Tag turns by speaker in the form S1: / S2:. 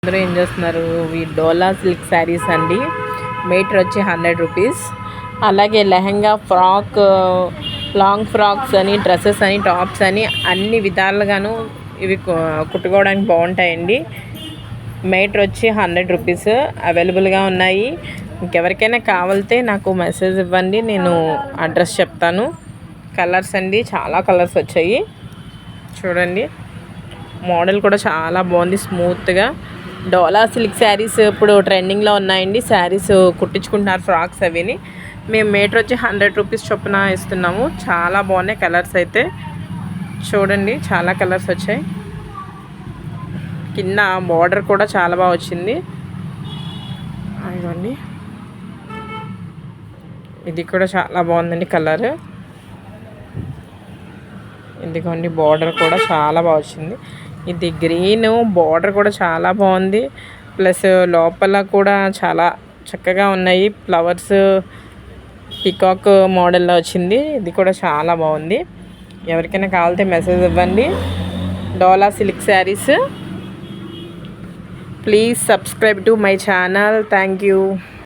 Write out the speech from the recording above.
S1: అందరూ ఏం చేస్తున్నారు? ఈ డోలా సిల్క్ శారీస్ అండి. మీటర్ వచ్చి 100 రూపీస్. అలాగే లెహంగా, ఫ్రాక్, లాంగ్ ఫ్రాక్స్ అని, డ్రెస్సెస్ అని, టాప్స్ అని అన్ని విధాలుగాను ఇవి కుట్టుకోవడానికి బాగుంటాయండి. మీటర్ వచ్చి 100 రూపీస్ అవైలబుల్గా ఉన్నాయి. ఇంకెవరికైనా కావాలితే నాకు మెసేజ్ ఇవ్వండి, నేను అడ్రస్ చెప్తాను. కలర్స్ అండి, చాలా కలర్స్ వచ్చాయి చూడండి. మోడల్ కూడా చాలా బాగుంది, స్మూత్గా. డోలా సిల్క్ శారీస్ ఇప్పుడు ట్రెండింగ్లో ఉన్నాయండి. శారీస్ కుట్టించుకుంటున్నారు, ఫ్రాక్స్ అవిని. మేము మీటర్ వచ్చి 100 రూపీస్ చొప్పున ఇస్తున్నాము. చాలా బాగున్నాయి కలర్స్ అయితే చూడండి. చాలా కలర్స్ వచ్చాయి. కింద బార్డర్ కూడా చాలా బాగా వచ్చింది. ఇదిగోండి, ఇది కూడా చాలా బాగుందండి కలర్. ఇదిగోండి, బార్డర్ కూడా చాలా బాగా వచ్చింది. ఇది గ్రీన్, బార్డర్ కూడా చాలా బాగుంది. ప్లస్ లోపల కూడా చాలా చక్కగా ఉన్నాయి. ఫ్లవర్స్ పికాక్ మోడల్లో వచ్చింది. ఇది కూడా చాలా బాగుంది. ఎవరికైనా కావాలంటే మెసేజ్ ఇవ్వండి. Dola silk sarees. Please subscribe to my channel. Thank you.